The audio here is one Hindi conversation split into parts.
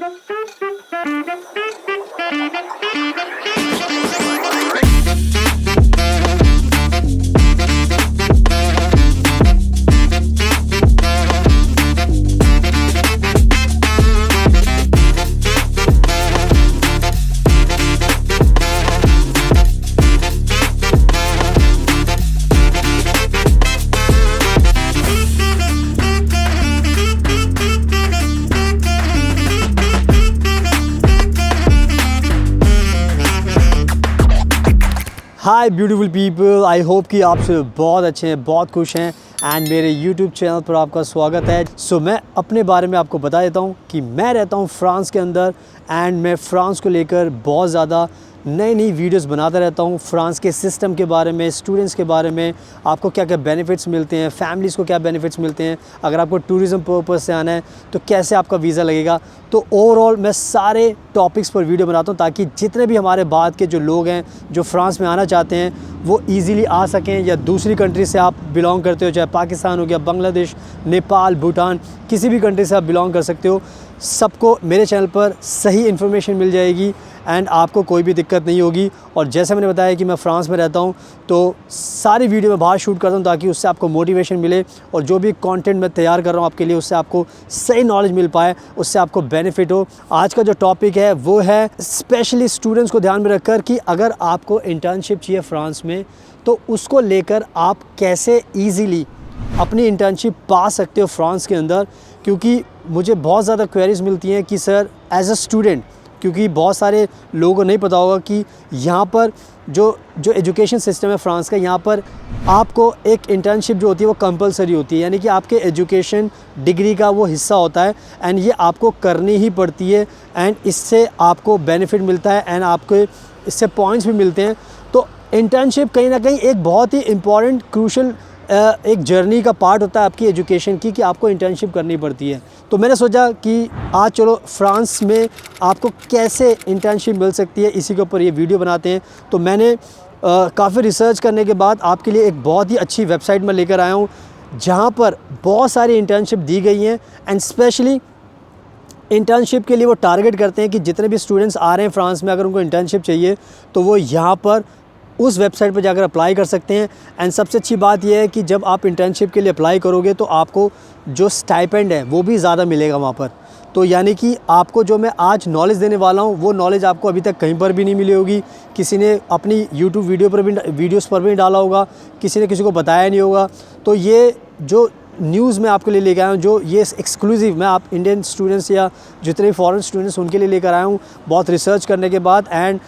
Hi beautiful people, I hope कि आप सब बहुत अच्छे हैं, बहुत खुश हैं एंड मेरे यूट्यूब चैनल पर आपका स्वागत है। सो मैं अपने बारे में आपको बता देता हूँ कि मैं रहता हूँ फ्रांस के अंदर एंड मैं फ्रांस को लेकर बहुत ज़्यादा नई वीडियोस बनाता रहता हूँ। फ्रांस के सिस्टम के बारे में, स्टूडेंट्स के बारे में, आपको क्या क्या बेनिफिट्स मिलते हैं, फैमिलीज़ को क्या बेनिफिट्स मिलते हैं, अगर आपको टूरिज़म पर्पस से आना है तो कैसे आपका वीज़ा लगेगा। तो ओवरऑल मैं सारे टॉपिक्स पर वीडियो बनाता हूँ ताकि जितने भी हमारे बाद के जो लोग हैं जो फ्रांस में आना चाहते हैं वो ईज़िली आ सकें, या दूसरी कंट्री से आप बिलोंग करते हो, चाहे पाकिस्तान हो गया, बांग्लादेश, नेपाल, भूटान, किसी भी कंट्री से आप बिलोंग कर सकते हो, सबको मेरे चैनल पर सही इन्फॉर्मेशन मिल जाएगी एंड आपको कोई भी दिक्कत नहीं होगी। और जैसे मैंने बताया कि मैं फ़्रांस में रहता हूँ तो सारी वीडियो मैं बाहर शूट करता हूँ ताकि उससे आपको मोटिवेशन मिले और जो भी कंटेंट मैं तैयार कर रहा हूँ आपके लिए उससे आपको सही नॉलेज मिल पाए, उससे आपको बेनिफिट हो। आज का जो टॉपिक है वो है स्पेशली स्टूडेंट्स को ध्यान में रखकर कि अगर आपको इंटर्नशिप चाहिए फ़्रांस में तो उसको लेकर आप कैसे ईज़िली अपनी इंटर्नशिप पा सकते हो फ्रांस के अंदर। क्योंकि मुझे बहुत ज़्यादा क्वेरीज़ मिलती हैं कि सर एज अ स्टूडेंट, क्योंकि बहुत सारे लोगों को नहीं पता होगा कि यहाँ पर जो एजुकेशन सिस्टम है फ्रांस का, यहाँ पर आपको एक इंटर्नशिप जो होती है वो कंपलसरी होती है, यानी कि आपके एजुकेशन डिग्री का वो हिस्सा होता है एंड ये आपको करनी ही पड़ती है एंड इससे आपको बेनिफिट मिलता है एंड आपको इससे पॉइंट्स भी मिलते हैं। तो इंटर्नशिप कहीं ना कहीं एक बहुत ही इम्पॉर्टेंट क्रूशल एक जर्नी का पार्ट होता है आपकी एजुकेशन की, कि आपको इंटर्नशिप करनी पड़ती है। तो मैंने सोचा कि आज चलो फ्रांस में आपको कैसे इंटर्नशिप मिल सकती है इसी के ऊपर ये वीडियो बनाते हैं। तो मैंने काफ़ी रिसर्च करने के बाद आपके लिए एक बहुत ही अच्छी वेबसाइट में लेकर आया हूँ जहाँ पर बहुत सारी इंटर्नशिप दी गई हैं एंड स्पेशली इंटर्नशिप के लिए वो टारगेट करते हैं कि जितने भी स्टूडेंट्स आ रहे हैं फ्रांस में, अगर उनको इंटर्नशिप चाहिए तो वो यहाँ पर उस वेबसाइट पर जाकर अप्लाई कर सकते हैं। एंड सबसे अच्छी बात यह है कि जब आप इंटर्नशिप के लिए अप्लाई करोगे तो आपको जो स्टाइपेंड है वो भी ज़्यादा मिलेगा वहाँ पर। तो यानी कि आपको जो मैं आज नॉलेज देने वाला हूँ वो नॉलेज आपको अभी तक कहीं पर भी नहीं मिली होगी, किसी ने अपनी यूट्यूब वीडियोस पर भी नहीं डाला होगा, किसी ने किसी को बताया नहीं होगा। तो ये जो न्यूज़ मैं आपके लिए लेकर आया हूँ, जो ये एक्सक्लूसिव मैं आप इंडियन स्टूडेंट्स या जितने भी फॉरेन स्टूडेंट्स उनके लिए लेकर आया हूँ बहुत रिसर्च करने के बाद। एंड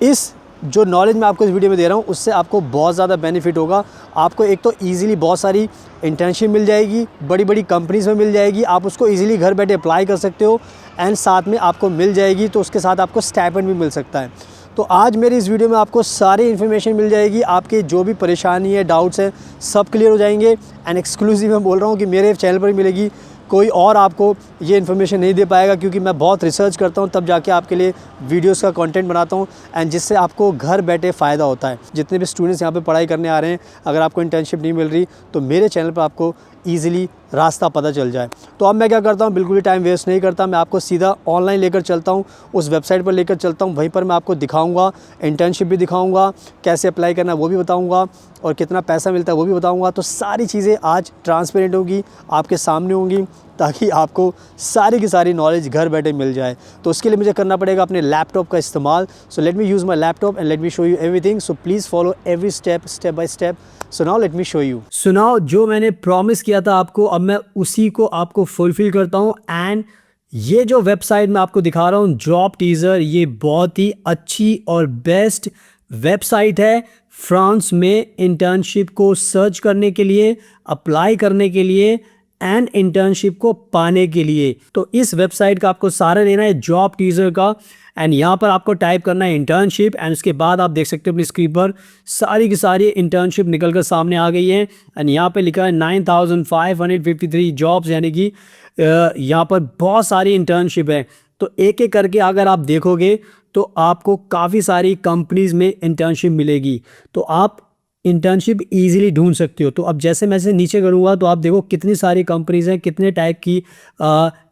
इस जो नॉलेज मैं आपको इस वीडियो में दे रहा हूँ उससे आपको बहुत ज़्यादा बेनिफिट होगा। आपको एक तो ईज़िली बहुत सारी इंटर्नशिप मिल जाएगी, बड़ी बड़ी कंपनीज़ में मिल जाएगी, आप उसको ईज़िली घर बैठे अप्लाई कर सकते हो एंड साथ में आपको मिल जाएगी तो उसके साथ आपको स्टाइपेंड भी मिल सकता है। तो आज मेरी इस वीडियो में आपको सारी इन्फॉर्मेशन मिल जाएगी, आपके जो भी परेशानी है, डाउट्स हैं, सब क्लियर हो जाएंगे। एंड एक्सक्लूसिव मैं बोल रहा हूँ कि मेरे चैनल पर ही मिलेगी, कोई और आपको ये इन्फॉर्मेशन नहीं दे पाएगा, क्योंकि मैं बहुत रिसर्च करता हूँ तब जाके आपके लिए वीडियोस का कंटेंट बनाता हूँ एंड जिससे आपको घर बैठे फ़ायदा होता है। जितने भी स्टूडेंट्स यहाँ पे पढ़ाई करने आ रहे हैं, अगर आपको इंटर्नशिप नहीं मिल रही तो मेरे चैनल पर आपको ईज़िली रास्ता पता चल जाए। तो अब मैं क्या करता हूँ, बिल्कुल भी टाइम वेस्ट नहीं करता, मैं आपको सीधा ऑनलाइन लेकर चलता हूँ, उस वेबसाइट पर लेकर चलता हूँ। वहीं पर मैं आपको दिखाऊंगा, इंटर्नशिप भी दिखाऊंगा, कैसे अप्लाई करना है वो भी बताऊंगा और कितना पैसा मिलता है वो भी बताऊंगा। तो सारी चीज़ें आज ट्रांसपेरेंट होगी, आपके सामने होंगी, ताकि आपको सारी की सारी नॉलेज घर बैठे मिल जाए। तो उसके लिए मुझे करना पड़ेगा अपने लैपटॉप का इस्तेमाल। So let me use my laptop and let me show you everything. So please follow every step by step. So now let me show you. So now जो मैंने प्रॉमिस किया था आपको, अब मैं उसी को आपको फुलफिल करता हूँ। एंड ये जो वेबसाइट मैं आपको दिखा रहा हूँ, जॉब टीज़र, ये बहुत ही अच्छी और बेस्ट वेबसाइट है फ्रांस में इंटर्नशिप को सर्च करने के लिए, अप्लाई करने के लिए एंड इंटर्नशिप को पाने के लिए। तो इस वेबसाइट का आपको सारा लेना है जॉब टीज़र का एंड यहाँ पर आपको टाइप करना है इंटर्नशिप एंड उसके बाद आप देख सकते हो अपनी स्क्रीन पर सारी की सारी इंटर्नशिप निकल कर सामने आ गई है। एंड यहाँ पे लिखा है 9553 जॉब्स, यानी कि यहाँ पर बहुत सारी इंटर्नशिप है। तो एक एक करके अगर आप देखोगे तो आपको काफ़ी सारी कंपनीज़ में इंटर्नशिप मिलेगी। तो आप इंटर्नशिप इजीली ढूंढ सकते हो। तो अब जैसे मैं से नीचे करूँगा तो आप देखो कितनी सारी कंपनीज हैं, कितने टाइप की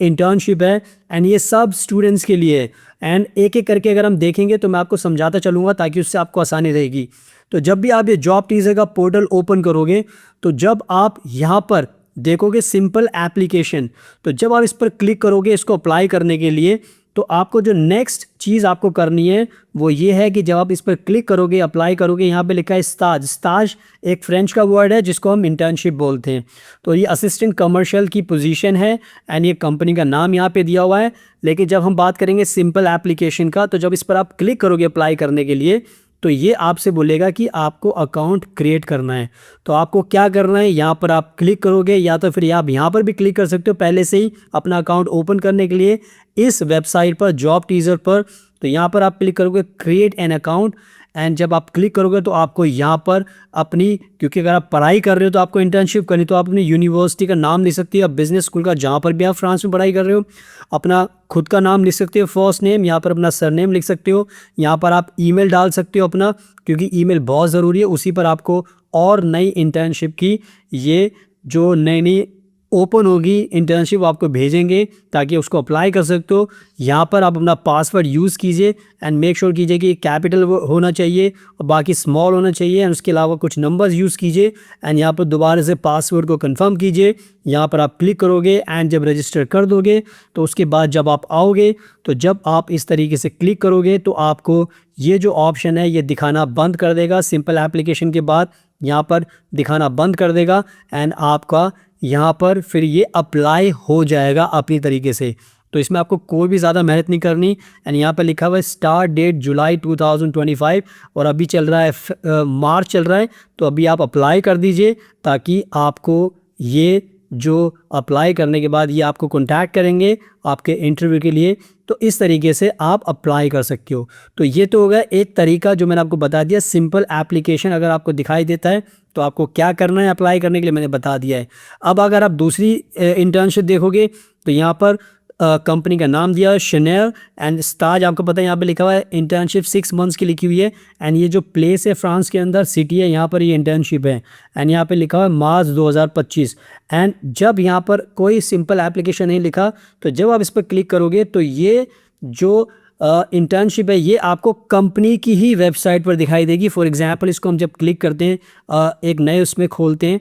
इंटर्नशिप है, एंड ये सब स्टूडेंट्स के लिए है। एंड एक एक करके अगर हम देखेंगे तो मैं आपको समझाता चलूँगा ताकि उससे आपको आसानी रहेगी। तो जब भी आप ये जॉब टीजर का पोर्टल ओपन करोगे तो जब आप यहाँ पर देखोगे सिंपल एप्लीकेशन, तो जब आप इस पर क्लिक करोगे इसको अप्लाई करने के लिए, तो आपको जो नेक्स्ट चीज़ आपको करनी है वो ये है कि जब आप इस पर क्लिक करोगे, अप्लाई करोगे, यहाँ पे लिखा है स्टाज। स्टाज एक फ्रेंच का वर्ड है जिसको हम इंटर्नशिप बोलते हैं। तो ये असिस्टेंट कमर्शियल की पोजीशन है एंड ये कंपनी का नाम यहाँ पे दिया हुआ है। लेकिन जब हम बात करेंगे सिंपल एप्लीकेशन का, तो जब इस पर आप क्लिक करोगे अप्लाई करने के लिए, तो ये आपसे बोलेगा कि आपको अकाउंट क्रिएट करना है। तो आपको क्या करना है, यहाँ पर आप क्लिक करोगे, या तो फिर आप यहाँ पर भी क्लिक कर सकते हो पहले से ही अपना अकाउंट ओपन करने के लिए इस वेबसाइट पर, जॉब टीजर पर। तो यहाँ पर आप क्लिक करोगे क्रिएट एन अकाउंट, एंड जब आप क्लिक करोगे तो आपको यहाँ पर अपनी, क्योंकि अगर आप पढ़ाई कर रहे हो तो आपको इंटर्नशिप करनी, तो आप अपनी यूनिवर्सिटी का नाम लिख सकते हो या बिजनेस स्कूल का जहाँ पर भी आप फ्रांस में पढ़ाई कर रहे हो, अपना खुद का नाम लिख सकते हो, फर्स्ट नेम, यहाँ पर अपना सरनेम लिख सकते हो, यहाँ पर आप ईमेल डाल सकते हो अपना, क्योंकि ईमेल बहुत ज़रूरी है। उसी पर आपको और नई इंटर्नशिप की ये जो नई नई ओपन होगी इंटर्नशिप आपको भेजेंगे ताकि उसको अप्लाई कर सकते हो। यहाँ पर आप अपना पासवर्ड यूज़ कीजिए एंड मेक श्योर कीजिए कि कैपिटल होना चाहिए और बाकी स्मॉल होना चाहिए, एंड उसके अलावा कुछ नंबर्स यूज़ कीजिए, एंड यहाँ पर दोबारा से पासवर्ड को कंफर्म कीजिए। यहाँ पर आप क्लिक करोगे एंड जब रजिस्टर कर दोगे तो उसके बाद जब आप आओगे, तो जब आप इस तरीके से क्लिक करोगे तो आपको ये जो ऑप्शन है ये दिखाना बंद कर देगा। सिंपल एप्लीकेशन के बाद यहाँ पर दिखाना बंद कर देगा एंड आपका यहाँ पर फिर ये अप्लाई हो जाएगा अपनी तरीके से। तो इसमें आपको कोई भी ज़्यादा मेहनत नहीं करनी। एंड यहाँ पर लिखा हुआ है स्टार्ट डेट जुलाई 2025 और अभी चल रहा है मार्च चल रहा है, तो अभी आप अप्लाई कर दीजिए ताकि आपको ये जो अप्लाई करने के बाद ये आपको कॉन्टैक्ट करेंगे आपके इंटरव्यू के लिए। तो इस तरीके से आप अप्लाई कर सकते हो। तो ये तो होगा एक तरीका जो मैंने आपको बता दिया, सिंपल एप्लीकेशन अगर आपको दिखाई देता है तो आपको क्या करना है अप्लाई करने के लिए मैंने बता दिया है। अब अगर आप दूसरी इंटर्नशिप देखोगे तो यहाँ पर कंपनी का नाम दिया है शनेल एंड स्टाज, आपको पता है यहाँ पे लिखा हुआ है इंटर्नशिप 6 मंथ्स की लिखी हुई है। एंड ये जो प्लेस है फ्रांस के अंदर सिटी है, यहाँ पर ये इंटर्नशिप है एंड यहाँ पे लिखा हुआ है मार्च 2025। एंड जब यहाँ पर कोई सिंपल एप्लीकेशन नहीं लिखा, तो जब आप इस पर क्लिक करोगे तो ये जो इंटर्नशिप है ये आपको कंपनी की ही वेबसाइट पर दिखाई देगी। फॉर एग्जांपल इसको हम जब क्लिक करते हैं एक नए उसमें खोलते हैं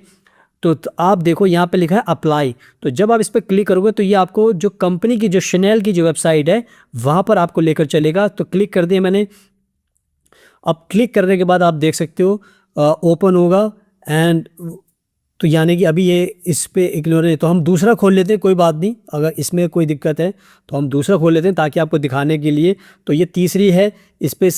तो आप देखो यहाँ पे लिखा है अप्लाई। तो जब आप इस पर क्लिक करोगे तो ये आपको जो कंपनी की, जो शनेल की जो वेबसाइट है वहाँ पर आपको लेकर चलेगा। तो क्लिक कर दिया मैंने। अब क्लिक करने के बाद आप देख सकते हो ओपन होगा एंड तो यानी कि अभी ये इस पे इग्नोर है। तो हम दूसरा खोल लेते हैं, कोई बात नहीं, अगर इसमें कोई दिक्कत है तो हम दूसरा खोल लेते हैं ताकि आपको दिखाने के लिए। तो ये तीसरी है, इस पे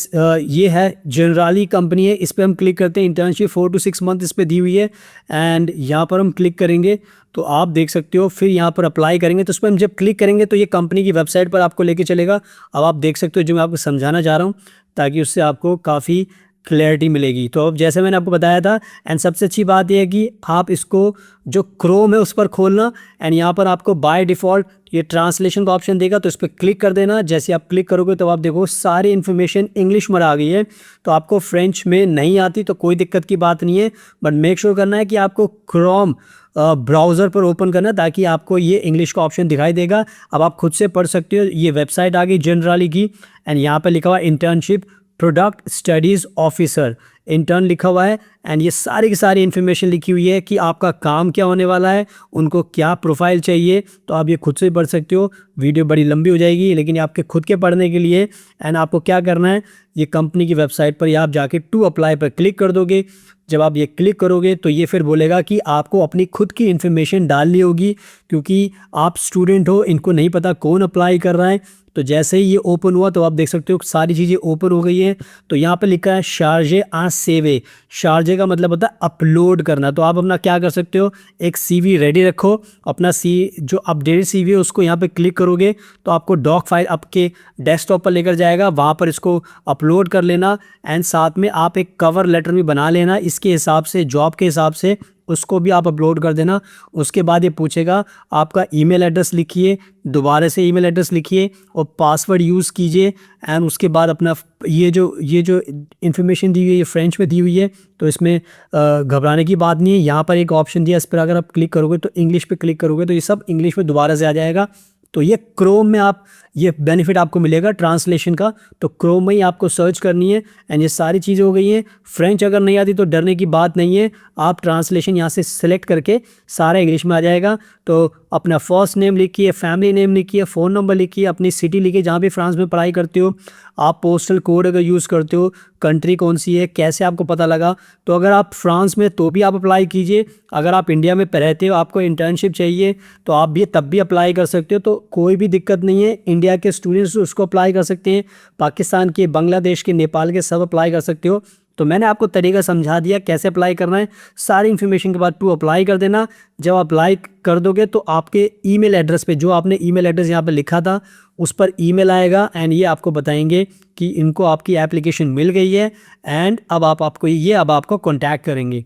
ये है जनरली कंपनी है, इस पर हम क्लिक करते हैं। इंटर्नशिप 4 to 6 मंथ इस पर दी हुई है एंड यहाँ पर हम क्लिक करेंगे तो आप देख सकते हो। फिर यहाँ पर अप्लाई करेंगे तो उस पर हम जब क्लिक करेंगे तो ये कंपनी की वेबसाइट पर आपको लेके चलेगा। अब आप देख सकते हो जो मैं आपको समझाना चाह रहा हूँ ताकि उससे आपको काफ़ी क्लैरिटी मिलेगी। तो अब जैसे मैंने आपको बताया था, एंड सबसे अच्छी बात यह है कि आप इसको जो क्रोम है उस पर खोलना एंड यहाँ पर आपको बाय डिफ़ॉल्ट ये ट्रांसलेशन का ऑप्शन देगा, तो इस पर क्लिक कर देना। जैसे आप क्लिक करोगे तो आप देखो सारी इन्फॉर्मेशन इंग्लिश में आ गई है। तो आपको फ्रेंच में नहीं आती तो कोई दिक्कत की बात नहीं है, बट मेक श्योर करना है कि आपको क्रोम ब्राउज़र पर ओपन करना ताकि आपको ये इंग्लिश का ऑप्शन दिखाई देगा। अब आप खुद से पढ़ सकते हो। ये वेबसाइट आ गई जनरली की एंड यहाँ पर लिखा हुआ internship product studies officer, intern लिखा हुआ है एंड ये सारी की सारी इन्फॉर्मेशन लिखी हुई है कि आपका काम क्या होने वाला है, उनको क्या प्रोफाइल चाहिए। तो आप ये खुद से पढ़ सकते हो। वीडियो बड़ी लंबी हो जाएगी लेकिन ये आपके खुद के पढ़ने के लिए। एंड आपको क्या करना है, ये कंपनी की वेबसाइट पर आप जाके टू अप्लाई पर क्लिक कर दोगे। जब आप ये क्लिक करोगे तो ये फिर बोलेगा कि आपको अपनी खुद की इन्फॉर्मेशन डालनी होगी, क्योंकि आप स्टूडेंट हो, इनको नहीं पता कौन अप्लाई कर रहा है। तो जैसे ही ये ओपन हुआ तो आप देख सकते हो सारी चीज़ें ओपन हो गई हैं। तो यहाँ पे लिखा है शारजे आ सेवे। शारजे का मतलब होता है अपलोड करना। तो आप अपना क्या कर सकते हो, एक सीवी रेडी रखो, अपना जो अपडेटेड सीवी है उसको यहाँ पे क्लिक करोगे तो आपको डॉक फाइल आपके डेस्कटॉप पर लेकर जाएगा, वहाँ पर इसको अपलोड कर लेना एंड साथ में आप एक कवर लेटर भी बना लेना इसके हिसाब से, जॉब के हिसाब से, उसको भी आप अपलोड कर देना। उसके बाद ये पूछेगा आपका ईमेल एड्रेस लिखिए, दोबारा से ईमेल एड्रेस लिखिए और पासवर्ड यूज़ कीजिए। एंड उसके बाद अपना ये जो इन्फॉर्मेशन दी हुई है ये फ्रेंच में दी हुई है, तो इसमें घबराने की बात नहीं है। यहाँ पर एक ऑप्शन दिया, इस पर अगर आप क्लिक करोगे तो इंग्लिश पे क्लिक करोगे तो ये सब इंग्लिश में दोबारा से आ जाएगा। तो ये क्रोम में आप ये बेनिफिट आपको मिलेगा ट्रांसलेशन का, तो क्रोम में ही आपको सर्च करनी है। एंड ये सारी चीज़ें हो गई हैं। फ्रेंच अगर नहीं आती तो डरने की बात नहीं है, आप ट्रांसलेशन यहाँ से सिलेक्ट करके सारा इंग्लिश में आ जाएगा। तो अपना फर्स्ट नेम लिखिए, फैमिली नेम लिखिए, फ़ोन नंबर लिखिए, अपनी सिटी लिखिए जहाँ भी फ्रांस में पढ़ाई करते हो, आप पोस्टल कोड अगर यूज़ करते हो, कंट्री कौन सी है, कैसे आपको पता लगा। तो अगर आप फ्रांस में तो भी आप अप्लाई कीजिए, अगर आप इंडिया में रहते हो आपको इंटर्नशिप चाहिए तो आप भी तब भी अप्लाई कर सकते हो, तो कोई भी दिक्कत नहीं है। इंडिया के स्टूडेंट्स उसको अप्लाई कर सकते हैं, पाकिस्तान के, बांग्लादेश के, नेपाल के सब अप्लाई कर सकते हो। तो मैंने आपको तरीका समझा दिया कैसे अप्लाई करना है। सारी इन्फॉर्मेशन के बाद टू अप्लाई कर देना। जब अप्लाई कर दोगे तो आपके ईमेल एड्रेस पे, जो आपने ईमेल एड्रेस यहाँ पे लिखा था उस पर ईमेल आएगा एंड ये आपको बताएंगे कि इनको आपकी एप्लीकेशन मिल गई है एंड अब आपको कॉन्टैक्ट करेंगे।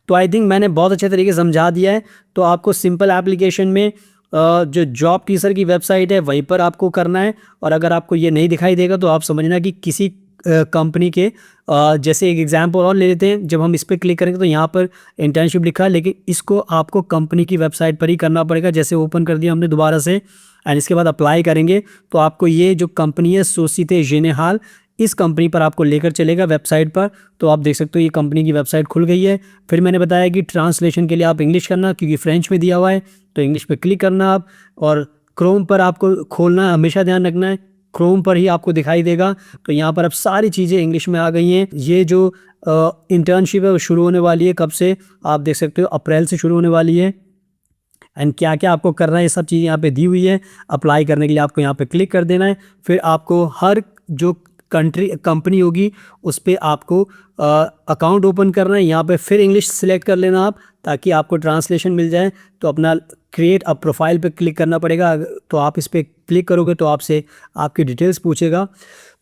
तो आई थिंक मैंने बहुत अच्छे तरीके से समझा दिया है। तो आपको सिंपल एप्लीकेशन में जो जॉब टीचर की वेबसाइट है वहीं पर आपको करना है। और अगर आपको ये नहीं दिखाई देगा तो आप समझना कि किसी कंपनी के जैसे एक एग्जांपल और ले लेते हैं। जब हम इस पर क्लिक करेंगे तो यहाँ पर इंटर्नशिप लिखा है, लेकिन इसको आपको कंपनी की वेबसाइट पर ही करना पड़ेगा। जैसे ओपन कर दिया हमने दोबारा से एंड इसके बाद अप्लाई करेंगे तो आपको ये जो कंपनी है सोसाइटी जेनेरल, इस कंपनी पर आपको लेकर चलेगा वेबसाइट पर। तो आप देख सकते हो ये कंपनी की वेबसाइट खुल गई है। फिर मैंने बताया कि ट्रांसलेशन के लिए आप इंग्लिश करना, क्योंकि फ्रेंच में दिया हुआ है तो इंग्लिश पे क्लिक करना आप, और क्रोम पर आपको खोलना, हमेशा ध्यान रखना है क्रोम पर ही आपको दिखाई देगा। तो यहाँ पर अब सारी चीज़ें इंग्लिश में आ गई हैं। ये जो इंटर्नशिप है वो शुरू होने वाली है कब से, आप देख सकते हो अप्रैल से शुरू होने वाली है। एंड क्या क्या आपको करना है ये सब चीज़ें यहाँ पे दी हुई है। अप्लाई करने के लिए आपको यहाँ पे क्लिक कर देना है। फिर आपको हर जो कंपनी होगी उस पर आपको अकाउंट ओपन करना है। यहाँ पे फिर इंग्लिश सिलेक्ट कर लेना आप, ताकि आपको ट्रांसलेशन मिल जाए। तो अपना क्रिएट अ प्रोफाइल पे क्लिक करना पड़ेगा। तो आप इस पर क्लिक करोगे तो आपसे आपकी डिटेल्स पूछेगा।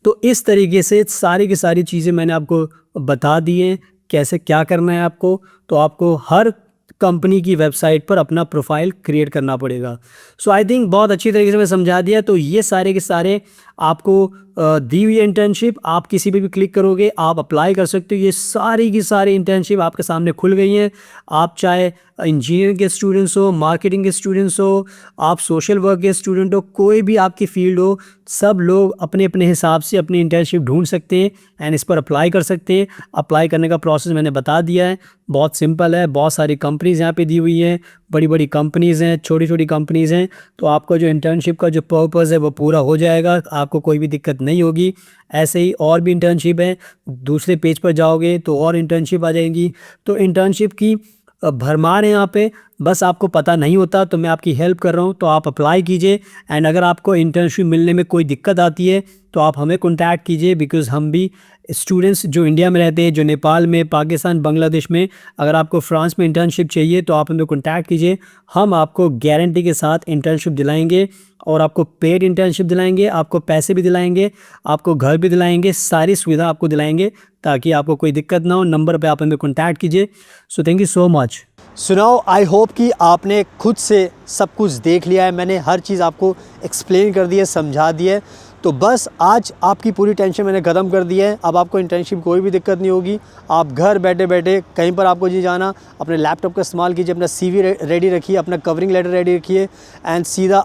तो इस तरीके से सारी की सारी चीज़ें मैंने आपको बता दी हैं कैसे क्या करना है आपको। तो आपको हर कंपनी की वेबसाइट पर अपना प्रोफाइल क्रिएट करना पड़ेगा। सो आई थिंक बहुत अच्छी तरीके से मैं समझा दिया। तो ये सारे के सारे आपको दी हुई इंटर्नशिप, आप किसी पे भी क्लिक करोगे आप अप्लाई कर सकते हो। ये सारी की सारी इंटर्नशिप आपके सामने खुल गई हैं। आप चाहे इंजीनियरिंग के स्टूडेंट्स हो, मार्केटिंग के स्टूडेंट्स हो, आप सोशल वर्क के स्टूडेंट हो, कोई भी आपकी फील्ड हो, सब लोग अपने अपने हिसाब से अपनी इंटर्नशिप ढूंढ सकते हैं एंड इस पर अप्लाई कर सकते हैं। अप्लाई करने का प्रोसेस मैंने बता दिया है, बहुत सिंपल है। बहुत सारी कंपनीज़ यहाँ पे दी हुई हैं, बड़ी बड़ी कंपनीज़ हैं, छोटी छोटी कंपनीज़ हैं। तो आपका जो इंटर्नशिप का जो पर्पस है वो पूरा हो जाएगा, आपको कोई भी दिक्कत नहीं होगी। ऐसे ही और भी इंटर्नशिप है, दूसरे पेज पर जाओगे तो और इंटर्नशिप आ जाएंगी। तो इंटर्नशिप की भरमार है यहाँ पे, बस आपको पता नहीं होता तो मैं आपकी हेल्प कर रहा हूँ। तो आप अप्लाई कीजिए एंड अगर आपको इंटर्नशिप मिलने में कोई दिक्कत आती है तो आप हमें कॉन्टैक्ट कीजिए, बिकॉज़ हम भी स्टूडेंट्स जो इंडिया में रहते हैं, जो नेपाल में, पाकिस्तान, बांग्लादेश में, अगर आपको फ्रांस में इंटर्नशिप चाहिए तो आप हमें कॉन्टैक्ट कीजिए। हम आपको गारंटी के साथ इंटर्नशिप दिलाएंगे और आपको पेड इंटर्नशिप दिलाएंगे, आपको पैसे भी दिलाएंगे, आपको घर भी दिलाएंगे, सारी सुविधा आपको दिलाएंगे ताकि आपको कोई दिक्कत ना हो। नंबर पे आप हमें कॉन्टैक्ट कीजिए। So thank you so much. सुनाओ, आई होप कि आपने खुद से सब कुछ देख लिया है। मैंने हर चीज़ आपको एक्सप्लेन कर दी है, समझा दी है। तो बस आज आपकी पूरी टेंशन मैंने ख़त्म कर दी है। अब आपको इंटर्नशिप कोई भी दिक्कत नहीं होगी। आप घर बैठे बैठे कहीं पर आपको जी जाना, अपने लैपटॉप का इस्तेमाल कीजिए, अपना CV रेडी रखिए, अपना कवरिंग लेटर रेडी रखिए एंड सीधा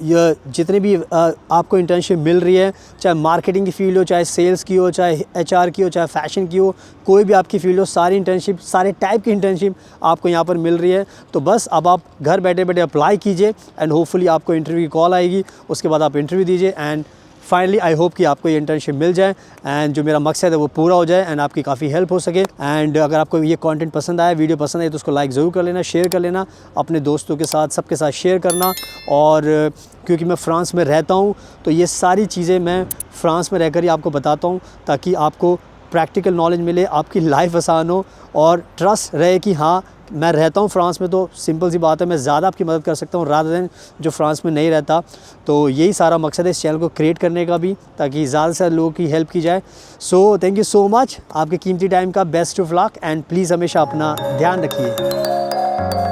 ये जितने भी आपको इंटर्नशिप मिल रही है, चाहे मार्केटिंग की फ़ील्ड हो, चाहे सेल्स की हो, चाहे HR की हो, चाहे फ़ैशन की हो, कोई भी आपकी फ़ील्ड हो, सारी इंटर्नशिप, सारे टाइप की इंटर्नशिप आपको यहाँ पर मिल रही है। तो बस अब आप घर बैठे बैठे अप्लाई कीजिए एंड होपफुली आपको इंटरव्यू की कॉल आएगी। उसके बाद आप इंटरव्यू दीजिए एंड फाइनली आई होप कि आपको ये इंटर्नशिप मिल जाए एंड जो मेरा मकसद है वो पूरा हो जाए एंड आपकी काफ़ी हेल्प हो सके। एंड अगर आपको ये कंटेंट पसंद आया, वीडियो पसंद आए तो उसको लाइक ज़रूर कर लेना, शेयर कर लेना, अपने दोस्तों के साथ, सबके साथ शेयर करना। और क्योंकि मैं फ़्रांस में रहता हूँ तो ये सारी चीज़ें मैं फ़्रांस में रहकर ही आपको बताता हूँ, ताकि आपको प्रैक्टिकल नॉलेज मिले, आपकी लाइफ आसान हो और ट्रस्ट रहे कि हाँ मैं रहता हूँ फ्रांस में, तो सिंपल सी बात है मैं ज़्यादा आपकी मदद कर सकता हूँ रादर देन जो फ्रांस में नहीं रहता। तो यही सारा मकसद है इस चैनल को क्रिएट करने का भी, ताकि ज़्यादा से ज़्यादा लोगों की हेल्प की जाए। So thank you so much, आपके कीमती टाइम का best of luck and please हमेशा अपना ध्यान रखिए। है।